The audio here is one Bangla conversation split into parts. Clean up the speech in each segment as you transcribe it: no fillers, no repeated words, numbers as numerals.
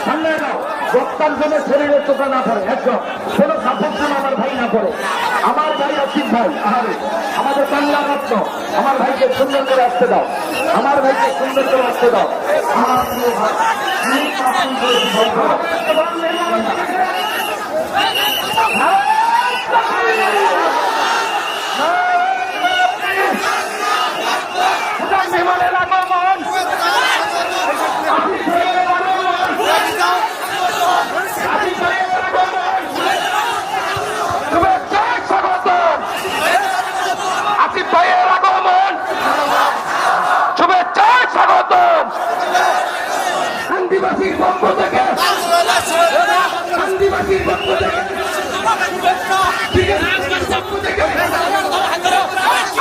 সামনে দাও বক্তার জন্য শরীরের চোখা না পড়ে একদম কোনো সাপোর্ট আমার ভাই না করে আমার ভাই আসিফ ভাই আহারে আমাদের বাংলা রত্ন আমার ভাইকে সুন্দর করে আসতে দাও আমার ভাইকে সুন্দর করে আসতে দাও আমার প্রিয় ভাই মেহমানের আগমন আসিফ ভাইয়ের আগমন শুভেচ্ছা স্বাগতম আদিবাসীর পক্ষ থেকে আদিবাসীর পক্ষ থেকে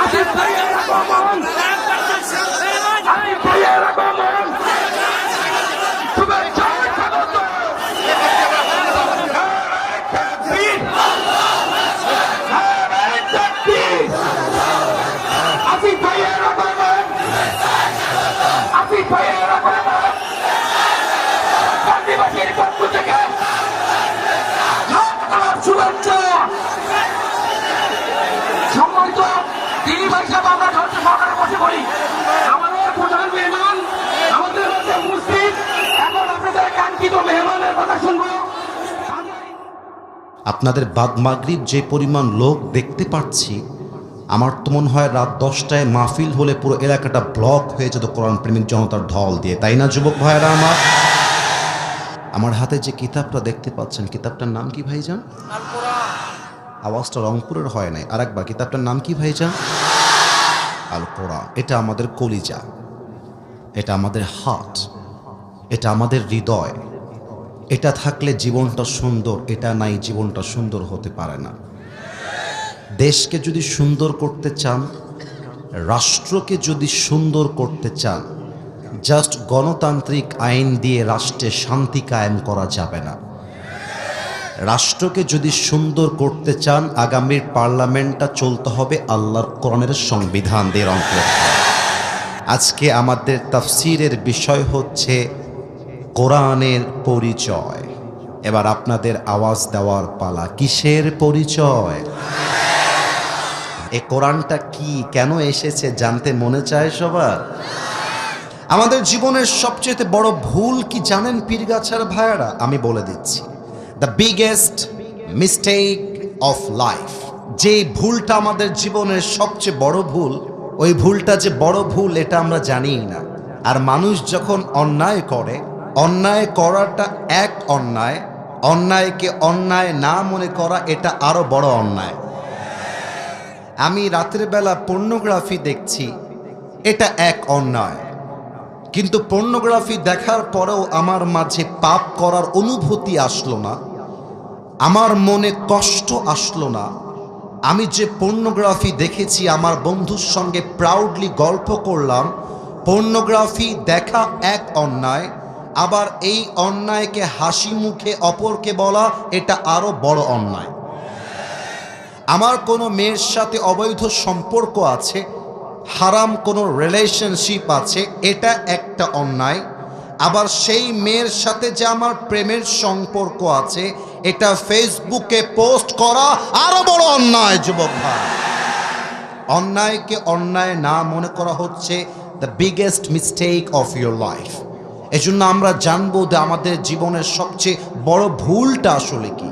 আসিফ ভাইয়ের আগমন আসিফ ভাইয়ের আগমন শুভেচ্ছা স্বাগতম আসিফ ভাইয়ের আগমন আসিফ ভাইয়ের আগমন আদিবাসীর পক্ষ থেকে শুভেচ্ছা সম্মানিত তিনি ভাই সাহেব আমরা ধৈর্য সহকারে বসে পড়ি আমাদের প্রধান মেহমান আমাদের মধ্যে উপস্থিত এখন আপনাদের কাঙ্ক্ষিত মেহমানের কথা শুনবো আপনাদের বাদ মাগরিব যে পরিমাণ লোক দেখতে পাচ্ছি আমার তো মনে হয় রাত 10টায় মাহফিল হলে পুরো এলাকাটা ব্লক হয়ে যেত কোরআন প্রেমিক জনতার ঢল দিয়ে, তাই না যুবক ভাইরা? আমার হাতে যে কিতাবটা দেখতে পাচ্ছেন কিতাবটার নাম কি ভাইজান? আওয়াজটা রংপুরের হয় নাই, আর একবার কিতাবটার নাম কি ভাইজান? আল কোরআন। এটা আমাদের কলিজা, এটা আমাদের হার্ট, এটা আমাদের হৃদয়। এটা থাকলে জীবনটা সুন্দর, এটা নাই জীবনটা সুন্দর হতে পারে না। দেশকে যদি সুন্দর করতে চান, রাষ্ট্রকে যদি সুন্দর করতে চান, জাস্ট গণতান্ত্রিক আইন দিয়ে রাষ্ট্রে শান্তি কায়েম করা যাবে না। রাষ্ট্রকে যদি সুন্দর করতে চান, আগামীর পার্লামেন্টটা চলতে হবে আল্লাহর কোরআনের সংবিধান দিয়ে রং করতে হবে। আজকে আমাদের তাফসিরের বিষয় হচ্ছে কোরআনের পরিচয়। এবার আপনাদের আওয়াজ দেওয়ার পালা। কিসের পরিচয়? এই কোরআনটা কি, কেন এসেছে জানতে মনে চায় সবার? আমাদের জীবনের সবচেয়ে বড় ভুল কি জানেন পীরগাছার ভাইয়েরা? আমি বলে দিচ্ছি, the biggest mistake of life. যে ভুলটা আমাদের জীবনের সবচেয়ে বড় ভুল, ওই ভুলটা যে বড় ভুল এটা আমরা জানিই না। আর মানুষ যখন অন্যায় করে, অন্যায় করাটা এক অন্যায়, অন্যায়কে অন্যায় না মনে করা এটা আরো বড় অন্যায়। আমি রাতের বেলা পর্নোগ্রাফি দেখছি, এটা এক অন্যায়, কিন্তু পর্নোগ্রাফি দেখার পরেও আমার মাঝে পাপ করার অনুভূতি আসলো না, আমার মনে কষ্ট আসলো না। আমি যে পর্নোগ্রাফি দেখেছি, আমার বন্ধুর সঙ্গে প্রাউডলি গল্প করলাম। পর্নোগ্রাফি দেখা এক অন্যায়, আবার এই অন্যায়কে হাসি মুখে অপরকে বলা এটা আরো বড় অন্যায়। আমার কোনো মেয়ের সাথে অবৈধ সম্পর্ক আছে, হারাম কোনো রিলেশনশিপ আছে, এটা একটা অন্যায়। আবার সেই মেয়ের সাথে যে আমার প্রেমের সম্পর্ক আছে, এটা ফেসবুকে পোস্ট করা আরো বড় অন্যায়। যুবক ভাই, অন্যায়কে অন্যায় না মনে করা হচ্ছে the biggest mistake of your life. এজন্য আমরা জানবো যে আমাদের জীবনের সবচেয়ে বড় ভুলটা আসলে কি।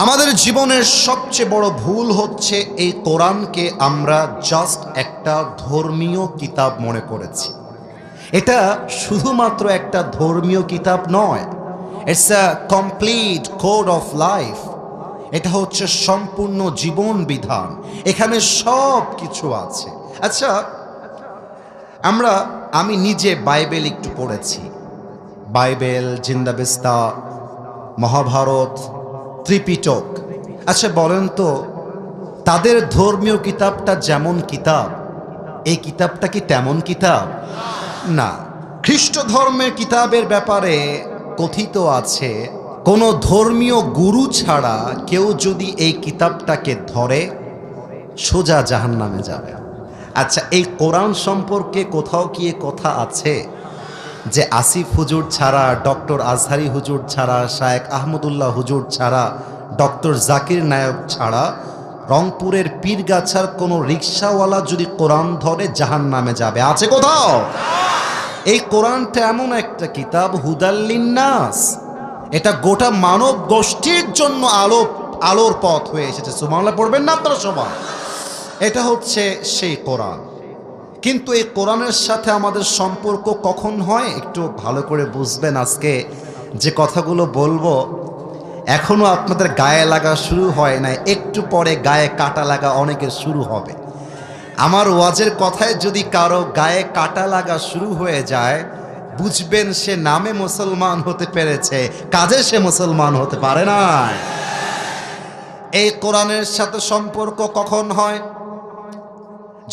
আমাদের জীবনের সবচেয়ে বড় ভুল হচ্ছে এই কোরআনকে আমরা জাস্ট একটা ধর্মীয় কিতাব মনে করেছি। এটা শুধুমাত্র একটা ধর্মীয় কিতাব নয়, it's a complete code of life. এটা হচ্ছে সম্পূর্ণ জীবন বিধান, এখানে সব কিছু আছে। আচ্ছা, আমি নিজে বাইবেল একটু পড়েছি, বাইবেল, জিন্দাবেস্তা, মহাভারত, ত্রিপিটক। আচ্ছা বলেন তো, তাদের ধর্মীয় কিতাবটা যেমন কিতাব, এই কিতাবটা কি তেমন কিতাব? না। খ্রিস্ট ধর্মের কিতাবের ব্যাপারে কথিত আছে, কোনো ধর্মীয় গুরু ছাড়া কেউ যদি এই কিতাবটাকে ধরে সোজা জাহান্নামে যাবে। আচ্ছা, এই কোরআন সম্পর্কে কোথাও কি এ কথা আছে? যে আসিফ হুজুর ছাড়া, ডক্টর আজহারি হুজুর ছাড়া, শায়েখ আহমদুল্লাহ হুজুর ছাড়া, ডক্টর জাকির নায়ক ছাড়া রংপুরের পীরগাছার কোনো রিক্সাওয়ালা যদি কোরআন ধরে জাহান্নামে যাবে? আছে কোথাও? এই কোরআনটা এমন একটা কিতাব, হুদাল্লিন্নাস, এটা গোটা মানব গোষ্ঠীর জন্য আলোর পথ হয়ে এসেছে। সুবহানাল্লাহ পড়বেন না আপনারা সবাই? এটা হচ্ছে সেই কোরআন। কিন্তু এই কোরআনের সাথে আমাদের সম্পর্ক কখন হয় একটু ভালো করে বুঝবেন। আজকে যে কথাগুলো বলবো এখনো আপনাদের গায়ে লাগা শুরু হয় না, একটু পরে গায়ে কাটা লাগা অনেকের শুরু হবে। আমার ওয়াজের কথায় যদি কারো গায়ে কাটা লাগা শুরু হয়ে যায়, বুঝবেন সে নামে মুসলমান হতে পেরেছে, কাজে সে মুসলমান হতে পারে না। এই কোরআনের সাথে সম্পর্ক কখন হয়?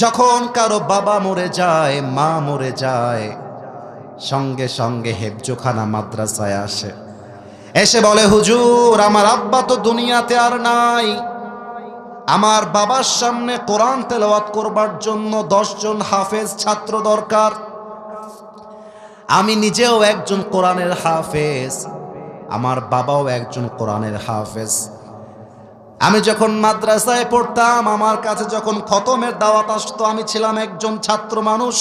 যখন কারো বাবা মরে যায়, মা মরে যায়, সঙ্গে সঙ্গে হেফজোখানা মাদ্রাসায় আসে, এসে বলে, হুজুর আমার আব্বা তো দুনিয়াতে আর নাই, আমার বাবার সামনে কোরআন তেলাওয়াত করবার জন্য 10 জন হাফেজ ছাত্র দরকার। আমি নিজেও একজন কোরআনের হাফেজ, আমার বাবাও একজন কোরআনের হাফেজ। আমি যখন মাদ্রাসায় পড়তাম, আমার কাছে যখন খতমের দাওয়াত আসতো, আমি ছিলাম একজন ছাত্র মানুষ।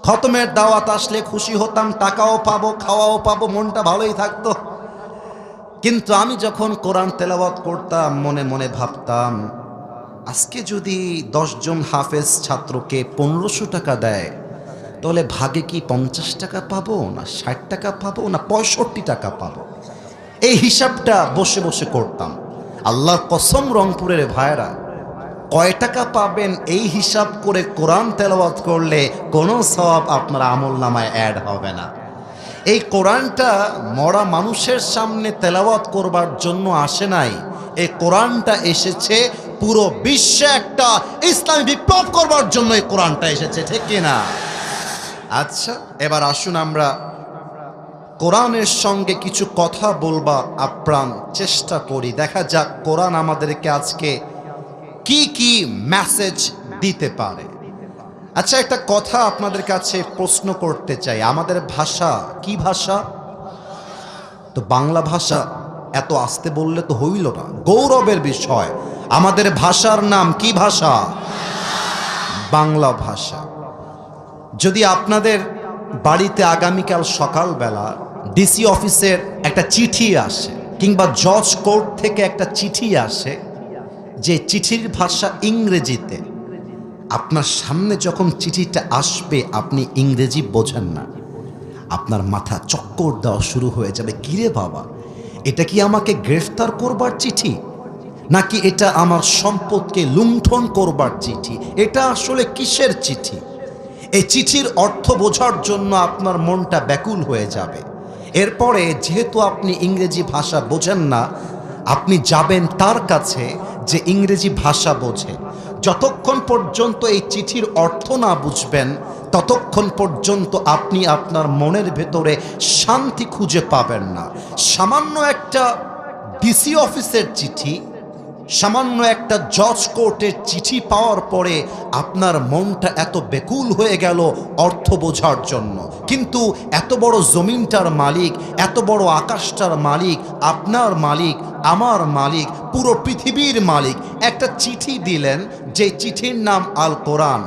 খতমের দাওয়াত আসলে খুশি হতাম, টাকাও পাবো, খাওয়াও পাবো, মনটা ভালোই থাকতো। কিন্তু আমি যখন কোরআন তেলাওয়াত করতাম, মনে মনে ভাবতাম, আজকে যদি 10 জন হাফেজ ছাত্রকে 1500 টাকা দেয়, তাহলে ভাগে কি 50 টাকা পাবো, না 60 টাকা পাবো, না 65 টাকা পাবো? এই হিসাবটা বসে বসে করতাম। আল্লাহর কসম রংপুরের ভাইরা, কয় টাকা পাবেন এই হিসাব করে কোরআন তেলাওয়াত করলে কোনো সওয়াব আপনার আমল নামায় অ্যাড হবে না। এই কোরআনটা মরা মানুষের সামনে তেলাওয়াত করবার জন্য আসে নাই, এই কোরআনটা এসেছে পুরো বিশ্বে একটা ইসলামী বিপ্লব করবার জন্য এই কোরআনটা এসেছে, ঠিক কিনা? আচ্ছা, এবার আসুন আমরা কোরআনের সঙ্গে কিছু কথা বলবা আপ্রাণ চেষ্টা করি। দেখা যাক কোরআন আমাদেরকে আজকে কি কি মেসেজ দিতে পারে। আচ্ছা, একটা কথা আপনাদের কাছে প্রশ্ন করতে চাই, আমাদের ভাষা কি ভাষা? তো বাংলা ভাষা। এত আস্তে বললে তো হইল না, গৌরবের বিষয়। আমাদের ভাষার নাম কি ভাষা? বাংলা ভাষা। যদি আপনাদের বাড়িতে আগামীকাল সকালবেলা ডিসি অফিসের একটা চিঠি আসে, কিংবা জজ কোর্ট থেকে একটা চিঠি আসে, যে চিঠির ভাষা ইংরেজিতে, আপনার সামনে যখন চিঠিটা আসবে আপনি ইংরেজি বোঝেন না, আপনার মাথা চক্কর দেওয়া শুরু হয়ে যাবে। কিরে বাবা, এটা কি আমাকে গ্রেফতার করবার চিঠি, নাকি এটা আমার সম্পদকে লুণ্ঠন করবার চিঠি? এটা আসলে কিসের চিঠি? এই চিঠির অর্থ বোঝার জন্য আপনার মনটা ব্যাকুল হয়ে যাবে। এরপরে যেহেতু আপনি ইংরেজি ভাষা বোঝেন না, আপনি যাবেন তার কাছে যে ইংরেজি ভাষা বোঝে। যতক্ষণ পর্যন্ত এই চিঠির অর্থ না বুঝবেন, ততক্ষণ পর্যন্ত আপনি আপনার মনের ভেতরে শান্তি খুঁজে পাবেন না। সামান্য একটা ডিসি অফিসের চিঠি, সামান্য একটা জজ কোর্টের চিঠি পাওয়ার পরে আপনার মনটা এত বেকুল হয়ে গেল অর্থ বোঝার জন্য। কিন্তু এত বড় জমিনটার মালিক, এত বড় আকাশটার মালিক, আপনার মালিক, আমার মালিক, পুরো পৃথিবীর মালিক একটা চিঠি দিলেন, যে চিঠির নাম আল কোরআন।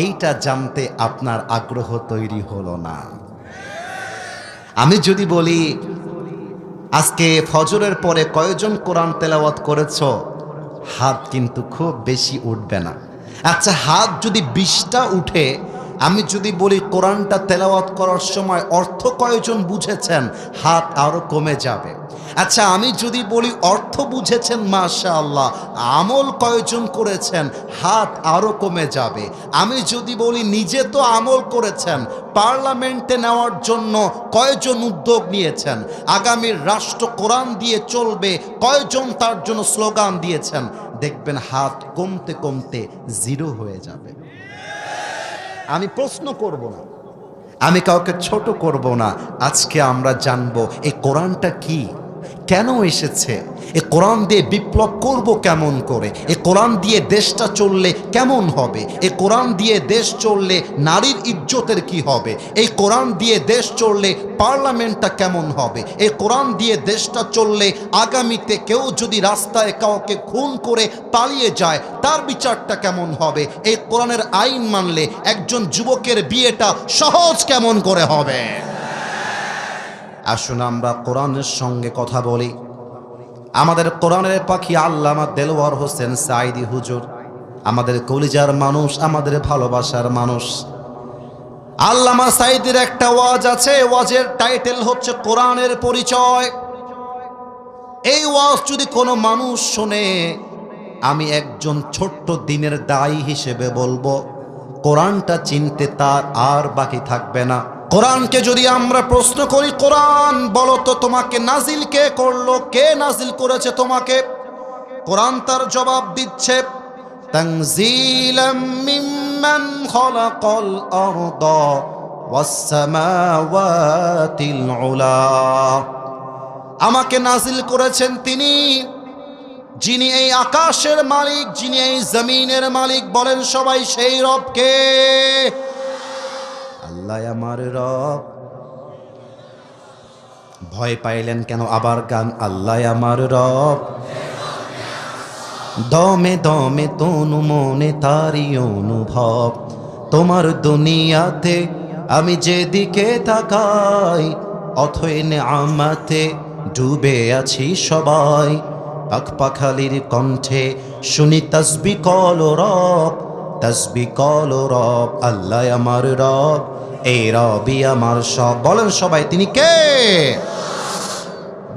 এইটা জানতে আপনার আগ্রহ তৈরি হলো না? আমি যদি বলি আজকে ফজরের পরে কয়জন কোরআন তেলাওয়াত করেছো, হাত কিন্তু খুব বেশি উঠবে না। আচ্ছা, হাত যদি 20টা উঠে, আমি যদি বলি কোরআনটা তেলাওয়াত করার সময় অর্থ কয়জন বুঝেছেন, হাত আরো কমে যাবে। আচ্ছা, আমি যদি বলি অর্থ বুঝেছেন মাশাআল্লাহ, আমল কয়জন করেছেন, হাত আরো কমে যাবে। আমি যদি বলি নিজে তো আমল করেছেন, পার্লামেন্টে নেওয়ার জন্য কয়জন উদ্যোগ নিয়েছেন, আগামীর রাষ্ট্র কোরআন দিয়ে চলবে, কয়জন তার জন্য স্লোগান দিয়েছেন, দেখবেন হাত কমতে কমতে 0 হয়ে যাবে। আমি প্রশ্ন করব না, আমি কাউকে ছোট করব না। আজকে আমরা জানবো এই কোরআনটা কি, কেন এসেছে, এ কোরআন দিয়ে বিপ্লব করব কেমন করে, এ কোরআন দিয়ে দেশটা চললে কেমন হবে, এ কোরআন দিয়ে দেশ চললে নারীর ইজ্জতের কি হবে, এই কোরআন দিয়ে দেশ চললে পার্লামেন্টটা কেমন হবে, এই কোরআন দিয়ে দেশটা চললে আগামীতে কেউ যদি রাস্তায় কাউকে খুন করে পালিয়ে যায় তার বিচারটা কেমন হবে, এই কোরআনের আইন মানলে একজন যুবকের বিয়েটা সহজ কেমন করে হবে। আসুন আমরা কোরআনের সঙ্গে কথা বলি। আমাদের কোরআনের পাখি আল্লামা দেলোয়ার হোসেন সাঈদী হুজুর, আমাদের কলিজার মানুষ, আমাদের ভালোবাসার মানুষ। আল্লামা সাঈদীর একটা ওয়াজ আছে, ওয়াজের টাইটেল হচ্ছে কোরআনের পরিচয়। এই ওয়াজ যদি কোনো মানুষ শোনে, আমি একজন ছোট্ট দিনের দায়ী হিসেবে বলবো কোরআনটা চিনতে তার আর বাকি থাকবে না। কোরআনকে যদি আমরা প্রশ্ন করি, কোরআন বলো তো তোমাকে নাজিল কে করলো, কে নাজিল করেছে তোমাকে, কোরআন তার জবাব দিচ্ছে তানজিলাম মিম্মান খালাকাল আরদা ওয়াস সামাওয়াতিল উলা। আমাকে নাজিল করেছেন তিনি, যিনি এই আকাশের মালিক, যিনি এই জমিনের মালিক। বলেন সবাই সেই রবকে। আল্লাহ আমার রব। ভয় পাইলেন কেন? আবার গান, আল্লাহ আমার রব। দমে দমে তনু মনে তারি অনুভব, তোমার দুনিয়াতে আমি যেদিকে তাকাই অথই নেয়ামতে ডুবে আছি সবাই। পাখপাখালির কণ্ঠে শুনি তাসবি কল রব, তাসবি কল রব। আল্লাহ আমার রব, এই রবই আমার সব। বলেন সবাই তিনি কে?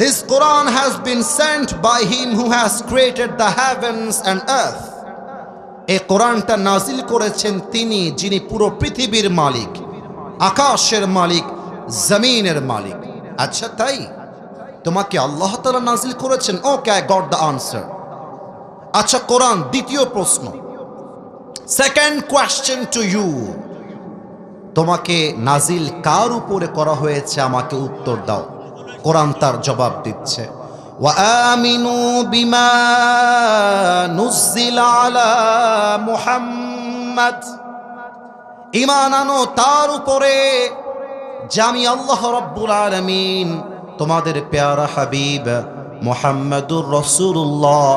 This Quran has been sent by him who has created the heavens and earth. এই কোরআনটা নাজিল করেছেন তিনি, যিনি পুরো পৃথিবীর মালিক, আকাশের মালিক, জমিনের মালিক। আচ্ছা তাই তোমাকে আল্লাহ তাআলা নাজিল করেছেন? ওকে, আই গট দ্য আনসার। আচ্ছা কোরআন, দ্বিতীয় প্রশ্ন, সেকেন্ড কোয়েশ্চেন টু ইউ, তোমাকে নাজিল কার উপরে করা হয়েছে আমাকে উত্তর দাও। কোরআন তার জবাব দিচ্ছে ওয়া আমিনু বিমা নুজ্জিলা আলা মুহাম্মাদ। ঈমান আনো তার উপরে যে আমি আল্লাহ রাব্বুল আলামিন তোমাদের প্যারা হাবিব মুহাম্মাদুর রাসূলুল্লাহ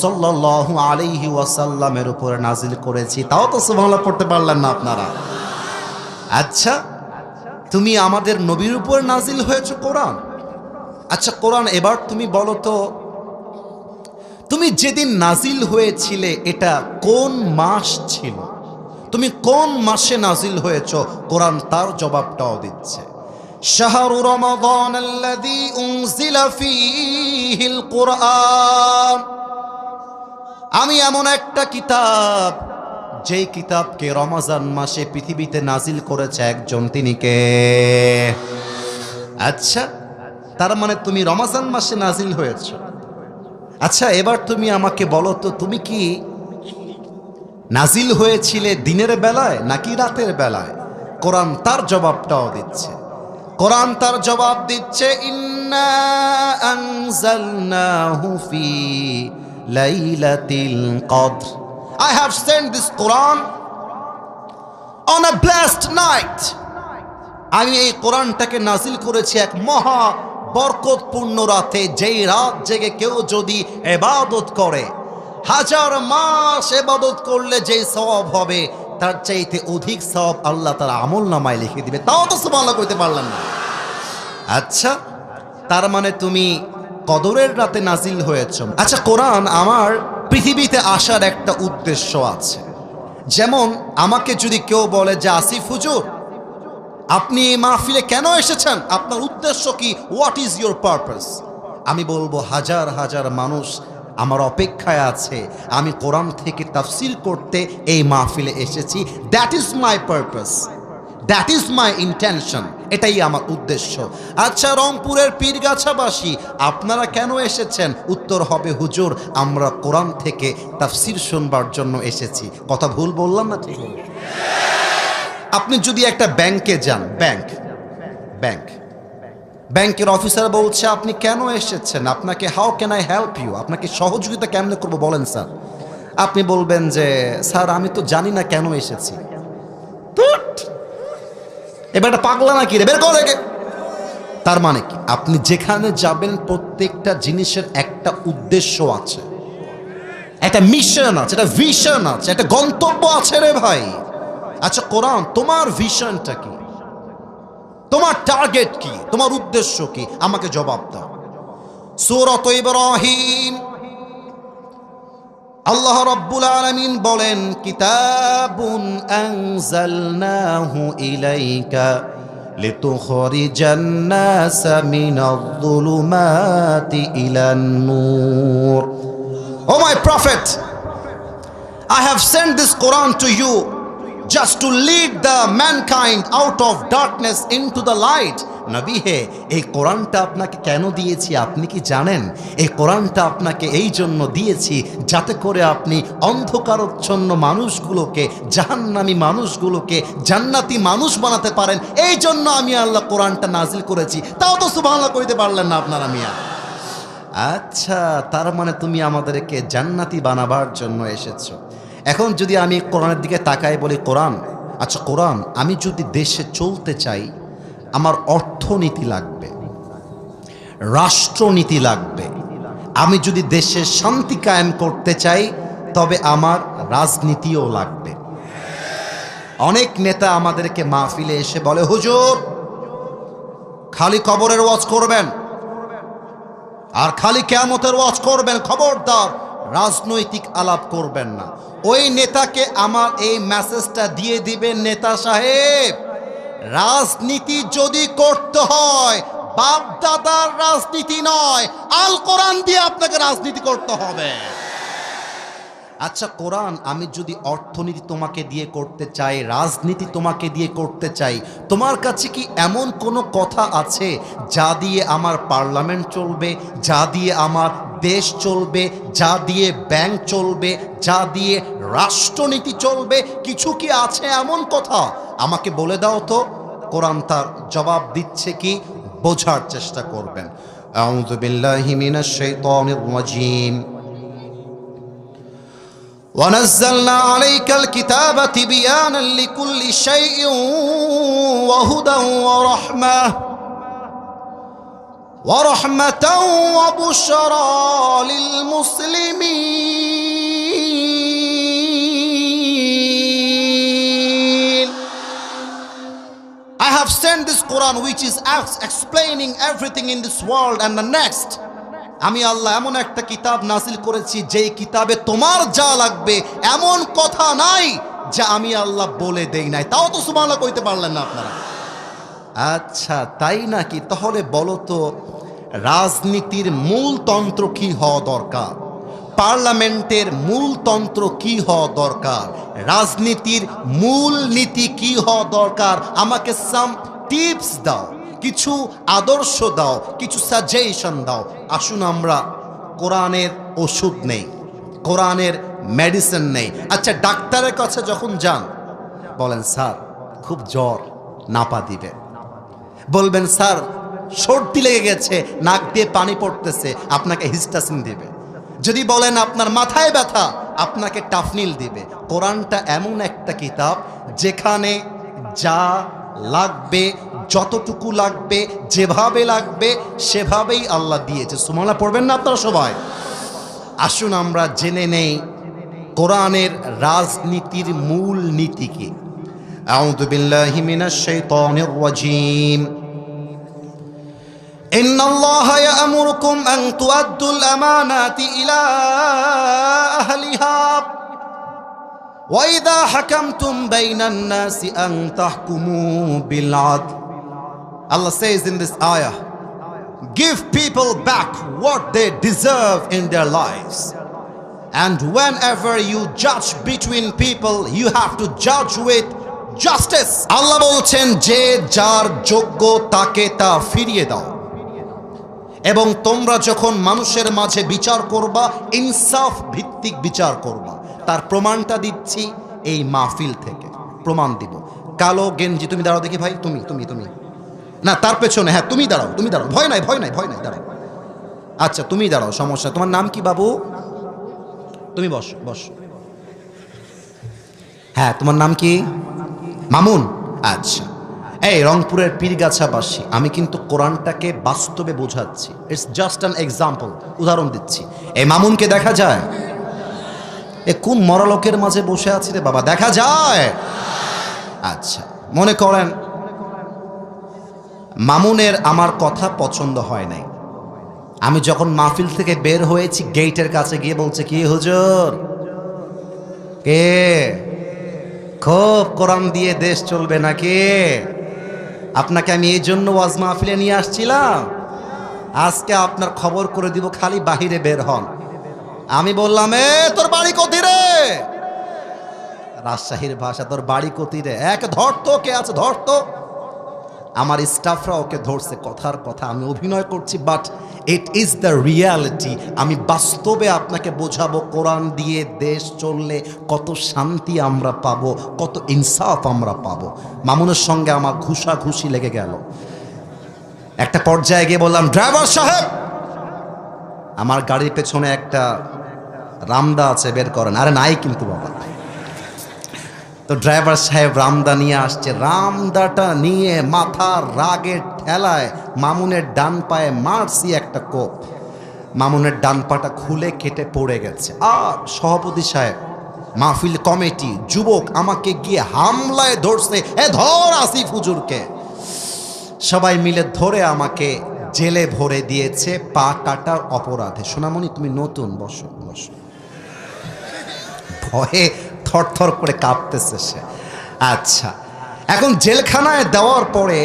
সাল্লাল্লাহু আলাইহি ওয়াসাল্লামের উপরে নাজিল করেছি। তাও তো সুবহানাল্লাহ পড়তে পারলেন না আপনারা। আচ্ছা, তুমি আমাদের নবীর উপর নাজিল হয়েছে কোরআন। আচ্ছা কোরআন, এবার তুমি বলো তো, তুমি যেদিন নাজিল হয়েছিলে এটা কোন মাস ছিল? তুমি কোন মাসে নাজিল হয়েছ? কোরআন তার জবাবটাও দিচ্ছে শাহরু রমাদান আল্লাযী উনজিলা ফীহিল কুরআন। আমি এমন একটা কিতাব, যেই কিতাবকে রমজান মাসে পৃথিবীতে নাজিল করেছে একজন, তিনি কে? আচ্ছা, তার মানে তুমি রমজান মাসে নাজিল হয়েছ। আচ্ছা এবার তুমি আমাকে বলো তো, তুমি কি নাজিল হয়েছিলে দিনের বেলায় নাকি রাতের বেলায়? কোরআন তার জবাবটাও দিচ্ছে। কোরআন তার জবাব দিচ্ছে ইন্না আনজালনাহু ফি লাইলাতিল কদর। I have sent this Quran on a blessed night. আমি এই কোরআনটাকে নাজিল করেছি এক মহা বরকতপূর্ণ রাতে, যেই রাত জেগে কেউ যদি ইবাদত করে, হাজার মাস ইবাদত করলে যেই সওয়াব হবে তার চাইতে অধিক সওয়াব আল্লাহ তার আমলনামায় লিখে দিবে। তাও তো সুবহানাল্লাহ কইতে পারলেন না। আচ্ছা, তার মানে তুমি কদরের রাতে নাজিল হয়েছ। আচ্ছা কোরআন আমার পৃথিবীতে আসার একটা উদ্দেশ্য আছে। যেমন আমাকে যদি কেউ বলে যে আসিফ হুজুর আপনি এই মাহফিলে কেন এসেছেন, আপনার উদ্দেশ্য কি, হোয়াট ইজ ইউর পারপাস? আমি বলবো হাজার হাজার মানুষ আমার অপেক্ষায় আছে, আমি কোরআন থেকে তাফসির করতে এই মাহফিলে এসেছি। That is my purpose, that is my intention, এটাই আমার উদ্দেশ্য। আচ্ছা রংপুরের পীরগাছাবাসী আপনারা কেন এসেছেন? উত্তর হবে হুজুর আমরা কোরআন থেকে তাফসির শুনবার জন্য এসেছি। কথা ভুল বললাম না? ঠিক। আপনি যদি একটা ব্যাংকে যান, ব্যাংক ব্যাংকের অফিসার বলছে আপনি কেন এসেছেন, আপনাকে how can I help you, আপনাকে সহযোগিতা কেমনে করবো বলেন স্যার। আপনি বলবেন যে স্যার আমি তো জানি না কেন এসেছি। এবার একটা পাগলা নাকি রে, বের করে। তার মানে কি, আপনি যেখানে যাবেন প্রত্যেকটা জিনিসের একটা উদ্দেশ্য আছে, একটা মিশন আছে, একটা ভিশন আছে, একটা গন্তব্য আছে রে ভাই। আচ্ছা কোরআন, তোমার ভিশনটা কি, তোমার টার্গেট কি, তোমার উদ্দেশ্য কি, আমাকে জবাব দাও। সূরাত ইব্রাহিম আল্লাহ রাব্বুল আলামিন বলেন, কিতাবুন আনজালনাহু ইলাইকা লিতুখরিজান নাসা মিনায-যুলুমাতি ইলান নূর। O my prophet, I have sent this Quran to you just to lead the mankind out of darkness into the light. নবী হে, এই কোরআনটা আপনাকে কেন দিয়েছি আপনি কি জানেন? এই কোরআনটা আপনাকে এই জন্য দিয়েছি যাতে করে আপনি অন্ধকারচ্ছন্ন মানুষগুলোকে, জাহান্নামী মানুষগুলোকে জান্নাতি মানুষ বানাতে পারেন। এই জন্য আমি আল্লাহ কোরআনটা নাজিল করেছি। তাও তো সুবহানাল্লাহ কইতে পারলেন না আপনারা মিয়া। আচ্ছা, তার মানে তুমি আমাদেরকে জান্নাতি বানাবার জন্য এসেছো। এখন যদি আমি কোরআনের দিকে তাকাই বলি, কোরআন, আচ্ছা কোরআন, আমি যদি দেশে চলতে চাই আমার অর্থনীতি লাগবে, রাষ্ট্রনীতি লাগবে। আমি যদি দেশে শান্তি কায়েম করতে চাই তবে আমার রাজনীতিও লাগবে। অনেক নেতা আমাদেরকে মাহফিলে এসে বলে, হুজুর খালি কবরের ওয়াজ করবেন আর খালি কিয়ামতের ওয়াজ করবেন, খবরদার রাজনৈতিক আলাপ করবেন না। ওই নেতাকে আমার এই মেসেজটা দিয়ে দিবেন, নেতা সাহেব, রাজনীতি যদি করতে হয় বাপ দাদার রাজনীতি নয়, আল কোরআন দিয়ে আপনাকে রাজনীতি করতে হবে। আচ্ছা কোরআন, আমি যদি অর্থনীতি তোমাকে দিয়ে করতে চাই, রাজনীতি তোমাকে দিয়ে করতে চাই, তোমার কাছে কি এমন কোনো কথা আছে যা দিয়ে আমার পার্লামেন্ট চলবে, যা দিয়ে আমার দেশ চলবে, যা দিয়ে ব্যাংক চলবে, যা দিয়ে রাষ্ট্রনীতি চলবে? কিছু কি আছে এমন কথা? আমাকে বলে দাও তো। কোরআন তার জবাব দিচ্ছে কি, বোঝার চেষ্টা করবেন। আউযু বিল্লাহি মিনাশ শাইতানির রাজীম। ونزلنا عليك الكتاب تبيانا لكل شيء وهدى ورحمة وبشرى للمسلمين. I have sent this Quran which is explaining everything in this world and the next. আমি আল্লাহ এমন একটা কিতাব নাজিল করেছি যেই কিতাবে তোমার যা লাগবে এমন কথা নাই যা আমি আল্লাহ বলে দেই নাই। তাও তো সুবহানাল্লাহ কইতে পারলেন না আপনারা। আচ্ছা তাই নাকি? তাহলে বলো তো, রাজনীতির মূল তন্ত্র কি হওয়া দরকার? পার্লামেন্টের মূল তন্ত্র কি হওয়া দরকার? রাজনীতির মূল নীতি কি হওয়া দরকার? আমাকে সাম টিপস দাও, কিছু আদর্শ দাও, কিছু সাজেশন দাও। আসুন, আমরা কোরআনের ওষুধ নেই, কোরআনের মেডিসিন নেই। আচ্ছা, ডাক্তারের কাছে যখন যান বলেন স্যার খুব জ্বর, নাপা দিবে। বলবেন স্যার সর্দি লেগে গেছে, নাক দিয়ে পানি পড়তেছে, আপনাকে হিস্টাসিন দিবে। যদি বলেন আপনার মাথায় ব্যথা, আপনাকে টাফনিল দিবে। কোরআনটা এমন একটা কিতাব যেখানে যা লাগবে, যতটুকু লাগবে, যেভাবে লাগবে সেভাবেই আল্লাহ দিয়েছে। সুবহানাল্লাহ পড়বেন না আপনারা সবাই? আসুন আমরা জেনে নেই কোরআনের রাজনীতির মূল নীতি কি। আউযু বিল্লাহি মিনাশ শাইতানির রাজীম। ইন্নাল্লাহা ইয়া'মুরুকুম আন তু'আদ্দুল আমানাতি ইলা আহলিহা وَإِذَا حَكَمْتُمْ بَيْنَ النَّاسِ أَن تَحْكُمُوا بِالْعَدْلِ. Allah says in this ayah, give people back what they deserve in their lives. And whenever you judge between people, you have to judge with justice. Allah বলছেন যে যার যোগ্য তাকে তা ফিরিয়ে দাও, এবং তোমরা যখন মানুষের মাঝে বিচার করবা ইনসাফ ভিত্তিক বিচার করবা। তার প্রমাণটা দিচ্ছি এই মাহফিল থেকে, প্রমাণ দিব। কালো গেঞ্জি, তুমি দাঁড়াও দেখি ভাই, তুমি তুমি তুমি না, তার পেছনে। হ্যাঁ, তুমি দাঁড়াও, তুমি দাঁড়াও, ভয় নাই, ভয় নাই, ভয় নাই, দাঁড়াও। আচ্ছা, তুমি দাঁড়াও, সমস্যা। তোমার নাম কি বাবু? তুমি বসো, বসো। হ্যাঁ, তোমার নাম কি? মামুন। আচ্ছা, এই রংপুরের পীরগাছাবাসী, আমি কিন্তু কোরআনটাকে বাস্তবে বোঝাচ্ছি। ইটস জাস্ট অ্যান এক্সাম্পল, উদাহরণ দিচ্ছি। এই মামুনকে দেখা যায়? এ কোন মরালোকের মাঝে বসে আছে রে বাবা, দেখা যায়? আচ্ছা, মনে করেন মামুনের আমার কথা পছন্দ হয় নাই। আমি যখন মাহফিল থেকে বের হয়েছি, গেটের কাছে গিয়ে বলছে, কি হুজুর, কে খুব কোরআন দিয়ে দেশ চলবে নাকি? আপনাকে আমি এই জন্য ওয়াজ মাহফিলে নিয়ে আসছিলাম, আজকে আপনার খবর করে দিব, খালি বাহিরে বের হন। আমি বললাম, এ তোর বাড়ি কোথায় রে? রাজশাহীর ভাষা, তোর বাড়ি কোথায় রে? এক ধরতো, কে আছে ধরতো। আমার স্টাফরা ওকে ধরছে, কথার কথা। আমি অভিনয় করছি, but it is the reality. আমি বাস্তবে আপনাকে বোঝাবো কোরআন দিয়ে দেশ চললে কত শান্তি আমরা পাবো, কত ইনসাফ আমরা পাবো। মামুনের সঙ্গে আমার ঘুষাঘুষি লেগে গেল। একটা পর্যায়ে গিয়ে বললাম, ড্রাইভার সাহেব, আমার গাড়ির পেছনে একটা রামদা আছে, বের করেন। আরে নাই কিন্তু বাবা। তো ড্রাইভার সাহেব রামদা নিয়ে আসছে। রামদাটা নিয়ে মাথার রাগের ঠেলায় মামুনের ডান পায়ে মারছি একটা কোপ। মামুনের ডান পাটা খুলে কেটে পড়ে গেছে। আর সভাপতি সাহেব, মাহফিল কমিটি, যুবক আমাকে গিয়ে হামলায় ধরছে, এ ধর আসিফ হুজুরকে। সবাই মিলে ধরে আমাকে জেলে ভরে দিয়েছে পা কাটার অপরাধে। সোনামণি, তুমি নতুন, বসো বসো। ভয়ে থরথর করে কাঁপতেছে সে। আচ্ছা, এখন জেলখানায় দেওয়ার পরে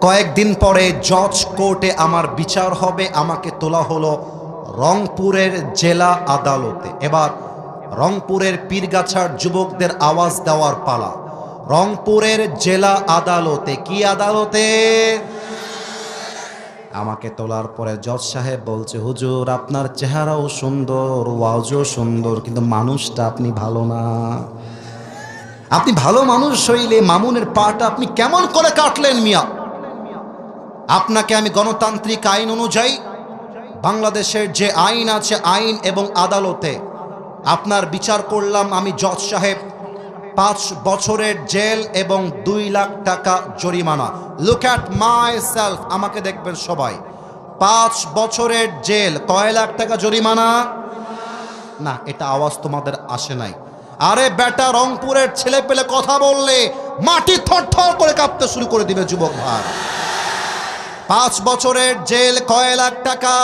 কয়েকদিন পরে জজ কোর্টে আমার বিচার হবে। আমাকে তোলা হলো রংপুরের জেলা আদালতে। এবার রংপুরের পীরগাছার যুবকদের আওয়াজ দেওয়ার পালা। রংপুরের জেলা আদালতে। কি আদালতে? আমাকে তোলার পরে জজ সাহেব বলছে, হুজুর আপনার চেহারাও সুন্দর, ওয়াজও সুন্দর, কিন্তু মানুষটা আপনি ভালো না। আপনি ভালো মানুষ হইলে মামুনের পাটা আপনি কেমন করে কাটলেন মিয়া? আপনাকে আমি গণতান্ত্রিক আইন অনুযায়ী, বাংলাদেশের যে আইন আছে, আইন এবং আদালতে আপনার বিচার করলাম আমি জজ সাহেব। 5 বছরের জেল এবং 2 লাখ টাকা জরিমানা। লুক অ্যাট মাই সেলফ, আমাকে দেখবেন সবাই। 5 বছরের জেল, কয় লাখ টাকা জরিমানা? না, এটা আওয়াজ তোমাদের আসে নাই। আরে বেটা, রংপুরের ছেলে পেলে কথা বললে মাটি থরথর করে কাঁপতে শুরু করে দিবে যুবক ভাই। 5 বছরের জেল, কয় লাখ টাকা।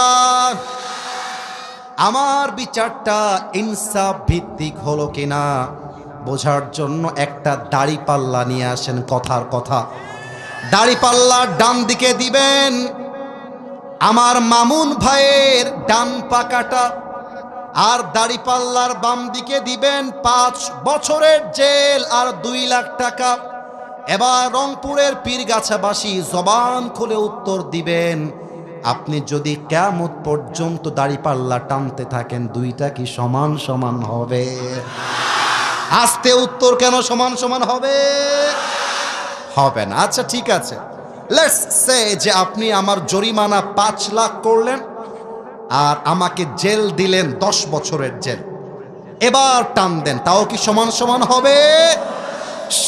আমার বিচারটা ইনসাফ ভিত্তিক হলো কিনা বোঝার জন্য একটা দাড়ি পাল্লা নিয়ে আসেন। কথার কথা, দাড়ি পাল্লার ডান দিকে দিবেন আমার মামুন ভাইয়ের ডান পাকাটা, আর দাড়ি পাল্লার বাম দিকে দিবেন 5 বছরের জেল আর 2 লাখ টাকা। এবার রংপুরের পীরগাছাবাসী জবান খুলে উত্তর দিবেন, আপনি যদি কিয়ামত পর্যন্ত দাড়ি পাল্লা টানতে থাকেন, দুইটা কি সমান সমান হবে? আস্তে উত্তর, কেন সমান সমান হবে? হবে না। আচ্ছা ঠিক আছে, লেটস সে যে আপনি আমার জরিমানা 5 লাখ করলেন আর আমাকে জেল দিলেন 10 বছরের জেল। এবার টান দেন, তাও কি সমান সমান হবে?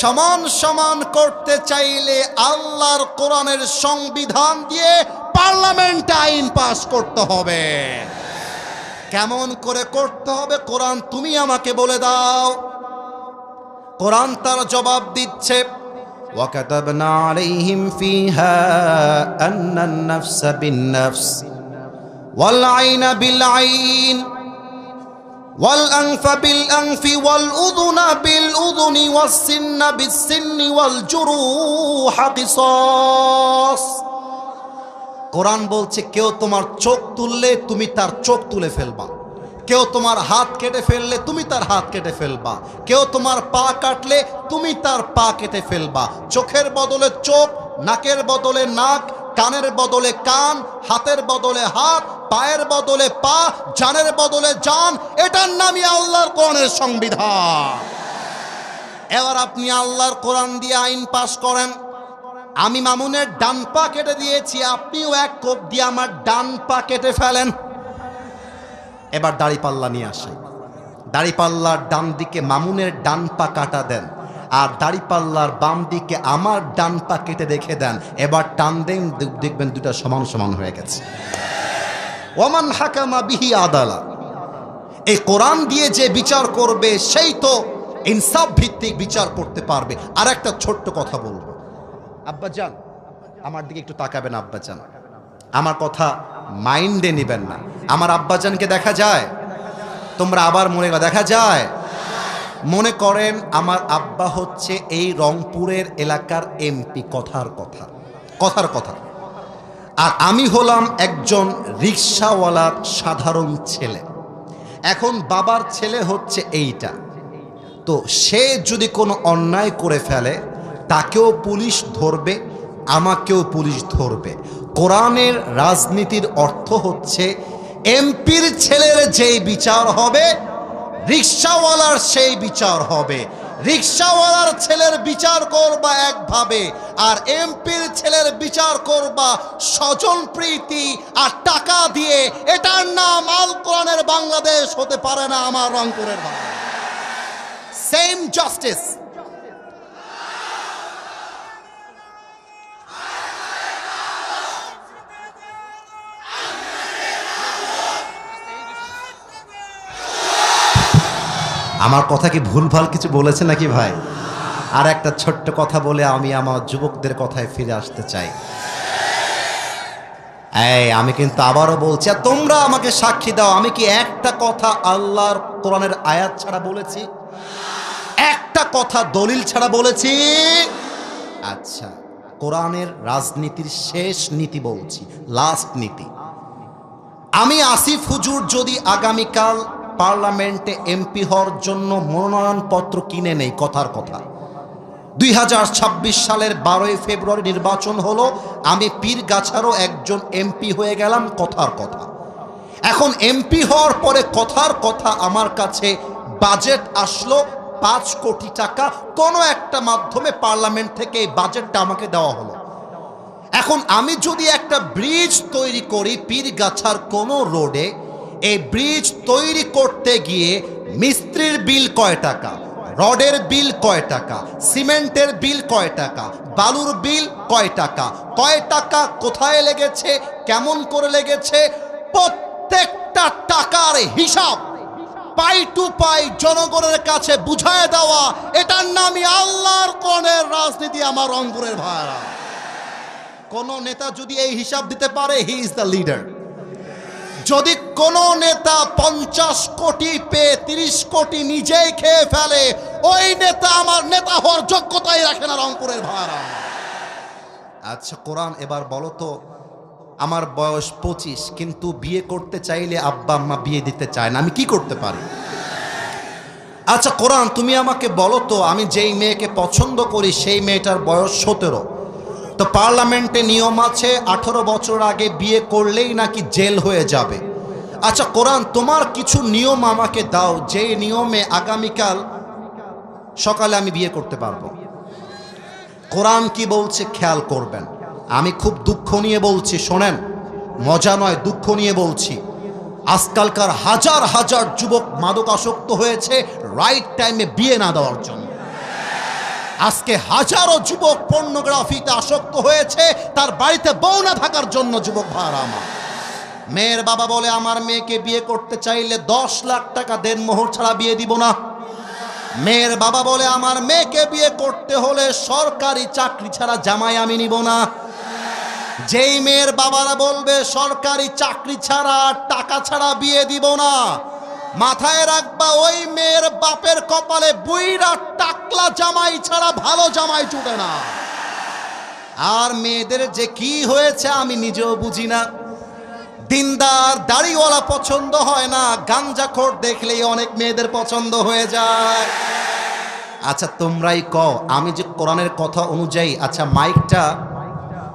সমান সমান করতে চাইলে আল্লাহর কোরআনের সংবিধান দিয়ে পার্লামেন্টে আইন পাস করতে হবে। কেমন করে করতে হবে? কোরআন তুমি আমাকে বলে দাও। কোরআন তার জবাব দিচ্ছে, ওয়াকাতাবনা আলাইহিম ফিহা আন্নান নাফসা বিন-নাফস ওয়াল আইনা বিল আইন ওয়াল আনফা বিল আনফি ওয়াল উযুনা বিল উযুনি ওয়াস সিন্না বিস সিন্নি ওয়াল জুরুহা কিসাস। কোরআন বলছে, কেউ তোমার চোখ তুললে তুমি তার চোখ তুলে ফেলবা, কেউ তোমার হাত কেটে ফেললে তুমি তার হাত কেটে ফেলবা, কেউ তোমার পা কাটলে তুমি তার পা কেটে ফেলবা। চোখের বদলে চোখ, নাকের বদলে নাক, কানের বদলে কান, হাতের বদলে হাত, পায়ের বদলে পা, জানের বদলে জান। এটার নামই আল্লাহর কোরআনের সংবিধান। এবার আপনি আল্লাহর কোরআন দিয়ে আইন পাস করেন, আমি মামুনের ডান পা কেটে দিয়েছি, আপনিও এক কোপ দিয়ে আমার ডান পা কেটে ফেলেন। এবার দাড়িপাল্লা নিয়ে আসেন, দাড়িপাল্লার ডান দিকে মামুনের ডান পা কাটা দেন, আর দাড়িপাল্লার বাম দিকে আমার ডান পা কেটে রেখে দেন। এবার টান দেন, দেখবেন দুটা সমান সমান হয়ে গেছে। ওমান হাকামা বিহি আদালা, এই কোরআন দিয়ে যে বিচার করবে সেই তো ইনসাফ ভিত্তিক বিচার করতে পারবে। আর একটা ছোট্ট কথা বলবো, আব্বাজান আমার দিকে একটু তাকাবেন। আব্বাজান আমার কথা মাইন্ডে নেবেন না। আমার আব্বাজানকে দেখা যায়? তোমরা আবার মনে দেখা যায়? মনে করেন আমার আব্বা হচ্ছে এই রংপুরের এলাকার এমপি, কথার কথা, কথার কথা। আর আমি হলাম একজন রিক্সাওয়ালার সাধারণ ছেলে। এখন বাবার ছেলে হচ্ছে এইটা, তো সে যদি কোনো অন্যায় করে ফেলে তাকেও পুলিশ ধরবে, আমাকেও পুলিশ ধরবে। কোরআনের রাজনীতির অর্থ হচ্ছে এমপির ছেলের যেই বিচার হবে রিক্সাওয়ালার সেই বিচার হবে। রিক্সাওয়ালার ছেলের বিচার করবা একভাবে, আর এমপির ছেলের বিচার করবা স্বজন প্রীতি আর টাকা দিয়ে। এটার নাম আল কোরআনের বাংলাদেশ হতে পারে না আমার রংপুরের বাংলা। Same justice. আমার কথা কি ভুলভাল কিছু বলেছে নাকি ভাই? আর একটা ছোট্ট কথা বলে আমি আমার যুবকদের কথায় ফিরে আসতে চাই। আমি কিন্তু আবারও বলছি, আর তোমরা আমাকে সাক্ষী দাও, আমি কি একটা কথা আল্লাহর কোরআনের আয়াত ছাড়া বলেছি? একটা কথা দলিল ছাড়া বলেছি? আচ্ছা, কোরআনের রাজনীতির শেষ নীতি বলছি, লাস্ট নীতি। আমি আসিফ হুজুর যদি আগামীকাল পার্লামেন্টে এমপি হওয়ার জন্য মনোনয়নপত্র কিনে নেই, কথার কথা, 2026 সালের 12 ফেব্রুয়ারি নির্বাচন হলো, আমি পীরগাছারও একজন এমপি হয়ে গেলাম, কথার কথা। এখন এমপি হওয়ার পরে কথার কথা আমার কাছে বাজেট আসলো 5 কোটি টাকা, কোনো একটা মাধ্যমে পার্লামেন্ট থেকে এই বাজেটটা আমাকে দেওয়া হলো। এখন আমি যদি একটা ব্রিজ তৈরি করি পীরগাছার কোনো রোডে, এই ব্রিজ তৈরি করতে গিয়ে মিস্ত্রির বিল কয় টাকা, রডের বিল কয় টাকা, সিমেন্টের বিল কয় টাকা, বালুর বিল কয় টাকা, কোথায় লেগেছে, কেমন করে লেগেছে, প্রত্যেকটা টাকার হিসাব পাই টু পাই জনগণের কাছে বুঝায় দেওয়া, এটার নামই আল্লাহর কোরআনের রাজনীতি আমার রংপুরের ভাইরা। কোন নেতা যদি এই হিসাব দিতে পারে, হি ইজ দ্য লিডার। যদি কোন নেতা 50 কোটি পেয়ে 30 কোটি নিজেই খেয়ে ফেলে, ওই নেতা আমার নেতা হওয়ার যোগ্যতাই রাখে না রংপুরের ভাইরা। আচ্ছা কোরআন, এবার বলো তো, আমার বয়স 25, কিন্তু বিয়ে করতে চাইলে আব্বা আম্মা বিয়ে দিতে চায় না, আমি কি করতে পারি? আচ্ছা কোরআন, তুমি আমাকে বলো তো, আমি যেই মেয়েকে পছন্দ করি সেই মেয়েটার বয়স 17, তো পার্লামেন্টে নিয়ম আছে 18 বছর আগে বিয়ে করলেই নাকি জেল হয়ে যাবে। আচ্ছা কোরআন, তোমার কিছু নিয়ম আমাকে দাও, যে নিয়মে আগামীকাল সকালে আমি বিয়ে করতে পারবো। কোরআন কি বলছে খেয়াল করবেন। আমি খুব দুঃখ নিয়ে বলছি, শোনেন, মজা নয়, দুঃখ নিয়ে বলছি। আজকালকার হাজার হাজার যুবক মাদকাসক্ত হয়েছে রাইট টাইমে বিয়ে না দেওয়ার জন্য। আজকে হাজারো যুবক পর্নোগ্রাফিতে আসক্ত হয়েছে তার বাড়িতে বউ না থাকার জন্য। যুবক ভাইরা আমার, মেয়ের বাবা বলে আমার মেয়েকে বিয়ে করতে চাইলে 10 লাখ টাকা দেন, মোহর ছাড়া বিয়ে দিব না। মেয়ের বাবা বলে আমার মেয়েকে বিয়ে করতে হলে সরকারি চাকরি ছাড়া জামাই আমি নিব না। যেই মেয়ের বাবারা বলবে সরকারি চাকরি ছাড়া টাকা ছাড়া বিয়ে দিব না, মাথায় রাখবা ওই মেয়ের বাপের কপালে বুইরা টাকলা জামাই ছাড়া ভালো জামাই জুটে না। আর মেয়েদের যে কি হয়েছে আমি নিজেও বুঝি না। দিনদার দাড়িওয়ালা পছন্দ হয় না, গাঞ্জাখোর দেখলেই অনেক মেয়েদের পছন্দ হয়ে যায়। আচ্ছা তোমরাই কও, আমি যে কোরআনের কথা অনুযায়ী, আচ্ছা মাইকটা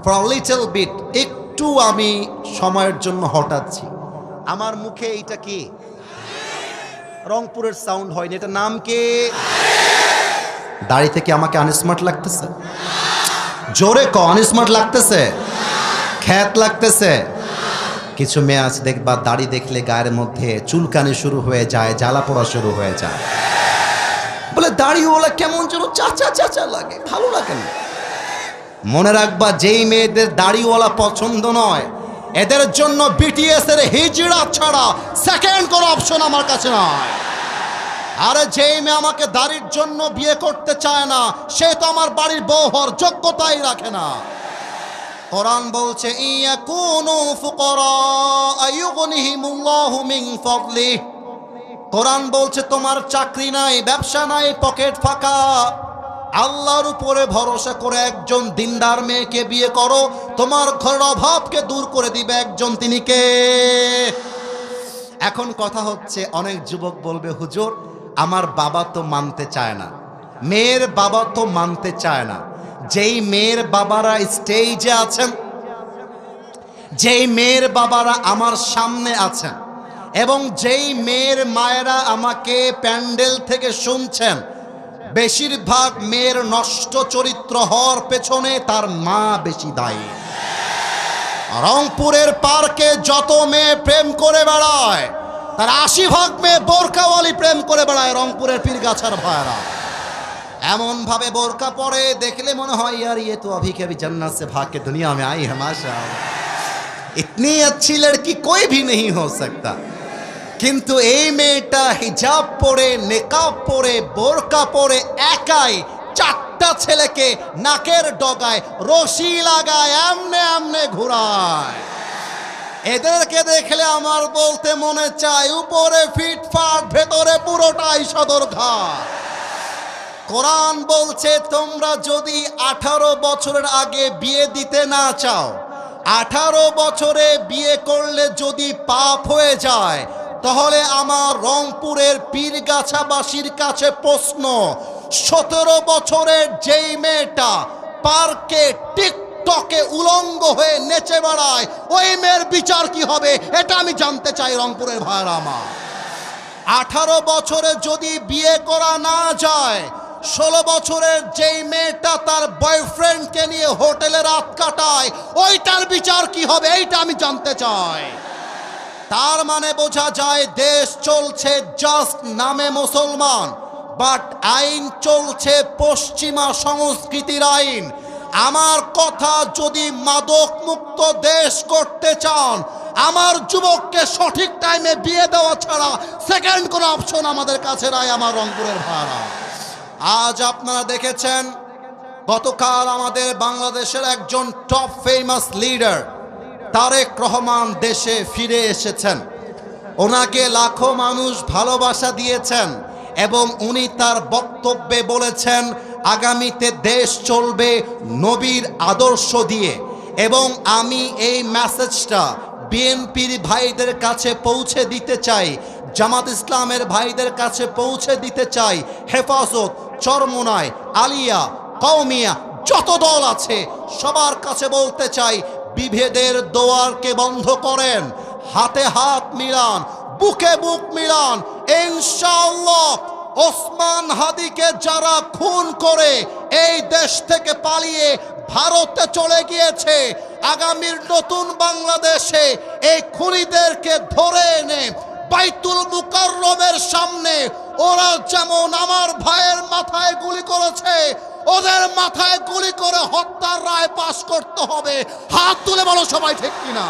ফর আ লিটল বিট একটু আমি সময়ের জন্য হটাচ্ছি। আমার মুখে এইটা কি রংপুরের সাউন্ড হয়নি, এটা নাম কি? দাড়ি থেকে আমাকে আনস্মার্ট লাগতেছে? জোরে ক, আনস্মার্ট লাগতেছে, খ্যাত লাগতেছে। কিছু মেয়ে আছে দেখবা দাড়ি দেখলে গায়ের মধ্যে চুলকানি শুরু হয়ে যায়, জ্বালা পোড়া শুরু হয়ে যায়, বলে দাড়িওয়ালা কেমন যেন চাচা চাচা লাগে, ভালো লাগে না। মনে রাখবা যেই মেয়েদের দাড়িওয়ালা পছন্দ নয়, এদের জন্য বিটিএস এর হিজড়া ছাড়া সেকেন্ড কোনো অপশন আমার কাছে নয়। আরে যেই মেয়ে আমাকে দাড়ির জন্য বিয়ে করতে চায় না, সে তো আমার বাড়ির বউ হওয়ার যোগ্যতাই রাখে না। কোরআন বলছে ইয়াকুনু ফুকারা আয়ুগনিহিমুল্লাহু মিন ফাদলি। কোরআন বলছে তোমার চাকরি নাই, ব্যবসা নাই, পকেট ফাঁকা, আল্লাহর উপরে ভরসা করে একজন দিনদার মেয়েকে বিয়ে করো, তোমার ঘরের অভাবকে দূর করে দিবে একজন, তিনি কে? এখন কথা হচ্ছে অনেক যুবক বলবে হুজুর আমার বাবা তো মানতে চায় না, মেয়ের বাবা তো মানতে চায় না। যেই মেয়ের বাবারা স্টেজে আছেন, যেই মেয়ের বাবারা আমার সামনে আছেন, এবং যেই মেয়ের মায়েরা আমাকে প্যান্ডেল থেকে শুনছেন, বেশিরভাগ মেয়ের নষ্ট চরিত্র হওয়ার পেছনে তার মা বেশি দায়ী। রংপুরের পার্কে যত মেয়ে প্রেম করে বেড়ায়, তার 80% মেয়ে বোরকাওয়ালি প্রেম করে বেড়ায়। রংপুরের পীরগাছার ভাইরা এমন ভাবে বোরকা পরে দেখলে মনে হয় यार ये तो अभी के अभी जन्नत से भाग के दुनिया में आई है, माशाअल्लाह इतनी अच्छी लड़की कोई भी नहीं हो सकता। কিন্তু এই মেয়েটা হিজাব পরে, নেকাব পরে, বোরকা পরে একাই 4টা ছেলেকে নাকের ডগায় রশি লাগায় এমনে এমনে ঘুরায়। এদেরকে দেখলে আমার বলতে মনে চায় উপরে ফিটফাট, ভেতরে পুরোটাই সদরঘাট। কোরআন বলছে তোমরা যদি 18 বছরের আগে বিয়ে দিতে না চাও, 18 বছরে বিয়ে করলে যদি পাপ হয়ে যায়, তাহলে আমার রংপুরের পীরগাছাবাসীর কাছে প্রশ্ন, 17 বছরের যেই মেয়েটা পার্কে টিকটকে উলঙ্গ হয়ে নেচে বেড়ায়, ওই মেয়ের বিচার কি হবে এটা আমি জানতে চাই রংপুরের ভাইরা আমার। 18 বছরে যদি বিয়ে করা না যায়, 16 বছরের যেই মেয়েটা তার বয়ফ্রেন্ডকে নিয়ে হোটেলে রাত কাটায়, ওইটার বিচার কি হবে এইটা আমি জানতে চাই। তার মানে বোঝা যায় দেশ চলছে জাস্ট নামে মুসলমান, বাট আইন চলছে পশ্চিমা সংস্কৃতির আইন। আমার কথা, যদি মাদক মুক্ত দেশ করতে চান, আমার যুবককে সঠিক টাইমে বিয়ে দেওয়া ছাড়া সেকেন্ড কোনো অপশন আমাদের কাছে নাই আমার রংপুরের ভাড়া। আজ আপনারা দেখেছেন গতকাল আমাদের বাংলাদেশের একজন top famous leader Tarique Rahman দেশে ফিরে এসেছেন। ওনাকে লাখো মানুষ ভালোবাসা দিয়েছেন এবং উনি তার বক্তব্যে বলেছেন আগামীতে দেশ চলবে নবীর আদর্শ দিয়ে। এবং আমি এই মেসেজটা বিএনপির ভাইদের কাছে পৌঁছে দিতে চাই, জামাত ইসলামের ভাইদের কাছে পৌঁছে দিতে চাই, হেফাজত, চরমোনাই, আলিয়া, কওমিয়া যত দল আছে সবার কাছে বলতে চাই, বিভেদের দোয়ারকে বন্ধ করেন, হাতে হাত মিলান, বুকে বুক মিলান। ইনশাআল্লাহ ওসমান হাদিকে যারা খুন করে এই দেশ থেকে পালিয়ে ভারতে চলে গিয়েছে, আগামীর নতুন বাংলাদেশে এই খুনিদেরকে ধরে এনে বাইতুল মুকাররমের সামনে ওরা যেমন আমার ভাইয়ের মাথায় গুলি করেছে, ওদের মাথায় গুলি করে হত্যার রায় পাশ করতে হবে। হাত তুলে বলো সবাই, ঠিক কিনা?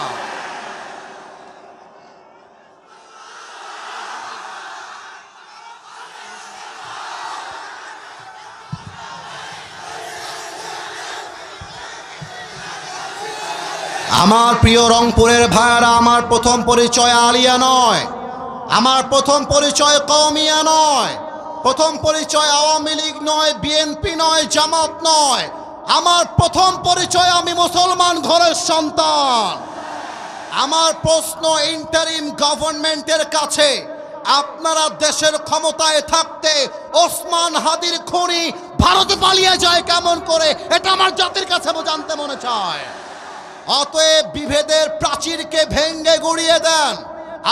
আমার প্রিয় রংপুরের ভাইয়ারা, আমার প্রথম পরিচয় আলিয়া নয়, আমার প্রথম পরিচয় কওমিয়া নয়, প্রথম পরিচয় আওয়ামী লীগ নয়, বিএনপি নয়, জামাত নয়। আমার প্রথম পরিচয় আমি মুসলমান ঘরের সন্তান। আমার প্রশ্ন ইন্টারিম গভর্নমেন্টের কাছে, আপনারা দেশের ক্ষমতায় থাকতে ওসমান হাদির খুনি ভারতে পালিয়ে যায় কেমন করে, এটা আমার জাতির কাছে জানতে মনে চায়। অতএব বিভেদের প্রাচীরকে ভেঙ্গে গুড়িয়ে দেন।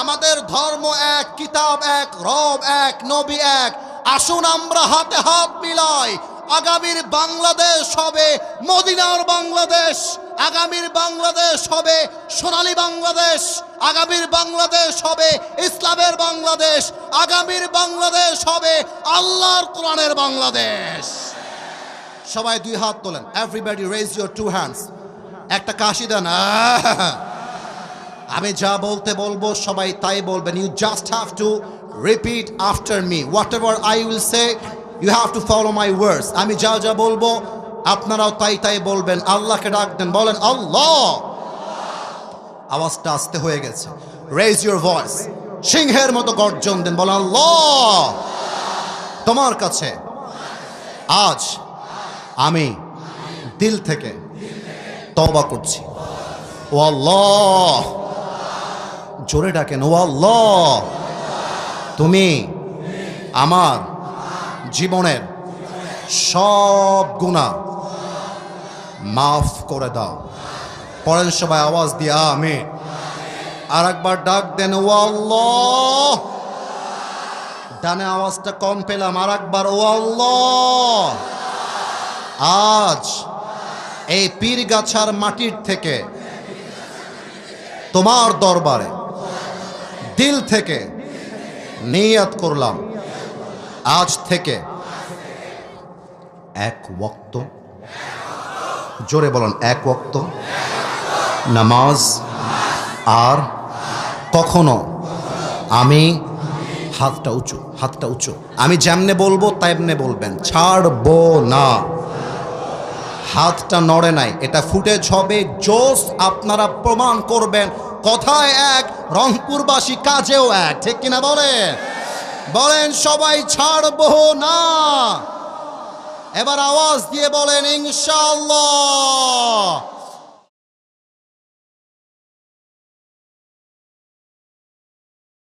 আমাদের ধর্ম এক, কিতাব এক, রব এক, নবী এক। আসুন আমরা হাতে হাত মিলাই, আগামীর বাংলাদেশ হবে মদিনার বাংলাদেশ, আগামীর বাংলাদেশ হবে সোনালী বাংলাদেশ, আগামীর বাংলাদেশ হবে ইসলামের বাংলাদেশ, আগামীর বাংলাদেশ হবে আল্লাহর কোরআনের বাংলাদেশ। সবাই দুই হাত তোলেন, everybody raise your two hands. একটা কাশি দেন। আমি যা বলতে বলবো সবাই তাই বলবেন। You just have to repeat after me, whatever I will say you have to follow my words. আমি যা যা বলবো আপনারাও তাই তাই বলবেন। আল্লাহকে ডাক দেন, বলেন আল্লাহ। আওয়াজটা আস্তে হয়ে গেছে, রেজ ইউর ভয়েস, সিংহের মতো গর্জন দেন, বলেন আল্লাহ। তোমার কাছে আজ আমি দিল থেকে তওবা করছি। ও আল্লাহ, জোরে ডাকেন, ও আল্লাহ, তুমি আমার জীবনের সব গুনাহ মাফ করে দাও। পড়েন সবাই আওয়াজ দিয়ে আমিন। আর একবার ডাক দেন, ও আল্লাহ। ডানে আওয়াজটা কম পেলাম, আর একবার, ও আল্লাহ। আজ এই পীরগাছার মাটির থেকে তোমার দরবারে দিল থেকে নিয়ত করলাম, আজ থেকে এক ওয়াক্ত, জোরে বলেন, এক ওয়াক্ত নামাজ আর কখনো আমি, হাতটা উঁচু, হাতটা উঁচু, আমি যেমনে বলবো তেমনে বলবেন, ছাড়বো না। হাতটা নড়ে নাই, এটা ফুটেজ হবে, জোস আপনারা প্রমাণ করবেন। কথায় এক, রংপুরবাসী কাজেও এক, ঠিক কিনা বলেন? বলেন সবাই, ছাড়বো না। এবার আওয়াজ দিয়ে বলেন ইনশাআল্লাহ।